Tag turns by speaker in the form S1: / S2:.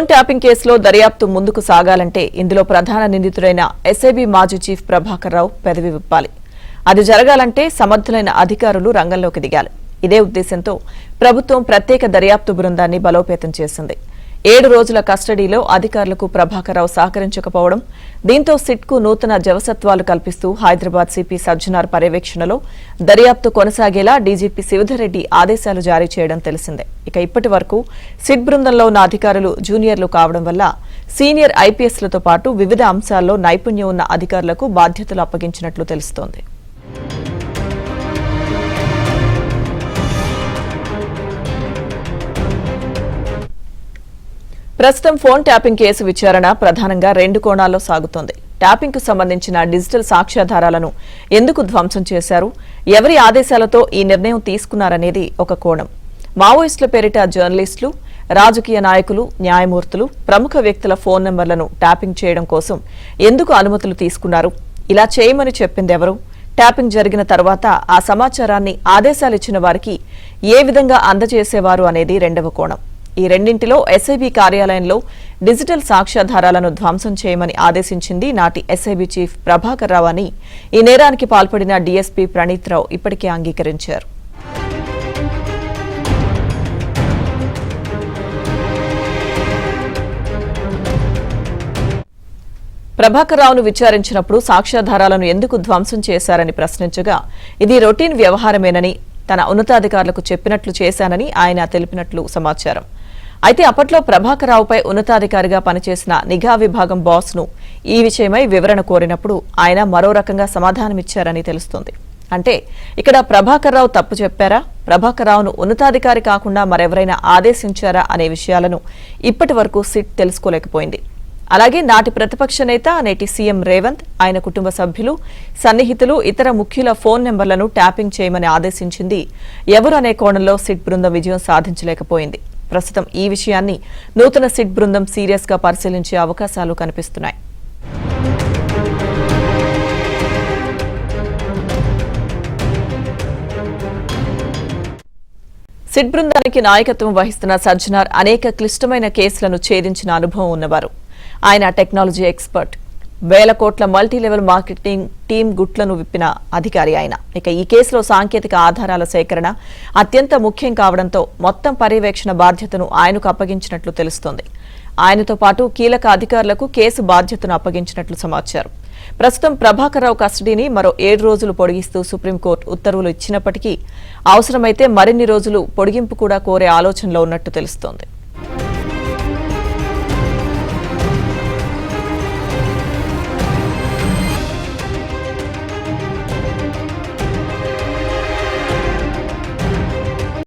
S1: Phone tapping కేసులో దర్యాప్తు ముందుకు సాగాలంటే ఇందులో ప్రధాన నిందితుడైన ఎస్ఐబీ మాజీ చీఫ్ ప్రభాకర్ రావు పెదవి విప్పాలి. అది జరగాలంటే సమర్థులైన అధికారులు రంగంలోకి దిగాలి. ఇదే ఉద్దేశంతో ప్రభుత్వం ప్రత్యేక దర్యాప్తు బృందాన్ని బలోపేతం చేసింది. 7 రోజుల కస్టడీలో అధికారులకు ప్రభాకర్ రావు సహకరించకపోవడం, దీంతో సిట్కు నూతన జవసత్వాలు కల్పిస్తూ హైదరాబాద్ సిపి సజ్జనార్ పర్యవేక్షణలో దర్యాప్తు కొనసాగేలా డీజీపీ శివధర్ రెడ్డి ఆదేశాలు జారీ చేయడం తెలిసిందే. ఇక ఇప్పటి వరకు సిట్ బృందంలో ఉన్న అధికారులు జూనియర్లు కావడం వల్ల సీనియర్ ఐపీఎస్లతో పాటు వివిధ అంశాల్లో నైపుణ్యం ఉన్న అధికారులకు బాధ్యతలు అప్పగించినట్లు తెలుస్తోంది. ప్రస్తుతం ఫోన్ ట్యాపింగ్ కేసు విచారణ ప్రధానంగా 2 కోణాల్లో సాగుతోంది. ట్యాపింగ్ కు సంబంధించిన డిజిటల్ సాక్ష్యాధారాలను ఎందుకు ధ్వంసం చేశారు, ఎవరి ఆదేశాలతో ఈ నిర్ణయం తీసుకున్నారనేది ఒక కోణం. మావోయిస్టుల పేరిట జర్నలిస్టులు, రాజకీయ నాయకులు, న్యాయమూర్తులు, ప్రముఖ వ్యక్తుల ఫోన్ నెంబర్లను ట్యాపింగ్ చేయడం కోసం ఎందుకు అనుమతులు తీసుకున్నారు, ఇలా చేయమని చెప్పిందెవరు, ట్యాపింగ్ జరిగిన తర్వాత ఆ సమాచారాన్ని ఆదేశాలిచ్చిన వారికి ఏ విధంగా అందజేసేవారు అనేది రెండవ కోణం. ఈ రెండింటిలో ఎస్ఐబీ కార్యాలయంలో డిజిటల్ సాక్ష్యాధారాలను ధ్వంసం చేయమని ఆదేశించింది నాటి ఎస్ఐబీ చీఫ్ ప్రభాకర్ రావు అని ఈ నేరానికి పాల్పడిన డీఎస్పీ ప్రణీత్ రావు ఇప్పటికే అంగీకరించారు. ప్రభాకర్ రావును విచారించినప్పుడు సాక్ష్యాధారాలను ఎందుకు ధ్వంసం చేశారని ప్రశ్నించగా ఇది రొటీన్ వ్యవహారమేనని, తన ఉన్నతాధికారులకు చెప్పినట్లు చేశానని ఆయన తెలిపినట్లు సమాచారం. అయితే అప్పట్లో ప్రభాకర్ రావుపై ఉన్నతాధికారిగా పనిచేసిన నిఘా విభాగం బాస్ ను ఈ విషయమై వివరణ కోరినప్పుడు ఆయన మరో రకంగా సమాధానమిచ్చారని తెలుస్తోంది. అంటే ఇక్కడ ప్రభాకర్ రావు తప్పు చెప్పారా, ప్రభాకర్ రావును ఉన్నతాధికారి కాకుండా మరెవరైనా ఆదేశించారా అనే విషయాలను ఇప్పటి వరకు సిట్ తెలుసుకోలేకపోయింది. అలాగే నాటి ప్రతిపక్ష నేత, నేటి సీఎం రేవంత్, ఆయన కుటుంబ సభ్యులు, సన్నిహితులు, ఇతర ముఖ్యుల ఫోన్ నెంబర్లను ట్యాపింగ్ చేయమని ఆదేశించింది ఎవరు అనే కోణంలో సిట్ బృందం విజయం సాధించలేకపోయింది. ప్రస్తుతం ఈ విషయాన్ని నూతన సిట్ బృందం సీరియస్ గా పరిశీలించే అవకాశాలు కనిపిస్తున్నాయి. సిట్ బృందానికి నాయకత్వం వహిస్తున్న సజ్జనార్ అనేక క్లిష్టమైన కేసులను ఛేదించిన అనుభవం ఉన్నవారు. ఆయన టెక్నాలజీ ఎక్స్పర్ట్, 1000 కోట్ల మల్టీలెవెల్ మార్కెటింగ్ టీం గుట్లను విప్పిన అధికారి ఆయన. ఇక ఈ కేసులో సాంకేతిక ఆధారాల సేకరణ అత్యంత ముఖ్యం కావడంతో మొత్తం పర్యవేక్షణ బాధ్యతను ఆయనకు అప్పగించినట్లు తెలుస్తోంది. ఆయనతో పాటు కీలక అధికారులకు కేసు బాధ్యతను అప్పగించినట్లు సమాచారం. ప్రస్తుతం ప్రభాకర్ రావు కస్టడీని మరో 7 రోజులు పొడిగిస్తూ సుప్రీంకోర్టు ఉత్తర్వులు ఇచ్చినప్పటికీ అవసరమైతే మరిన్ని రోజులు పొడిగింపు కూడా కోరే ఆలోచనలో ఉన్నట్టు తెలుస్తోంది.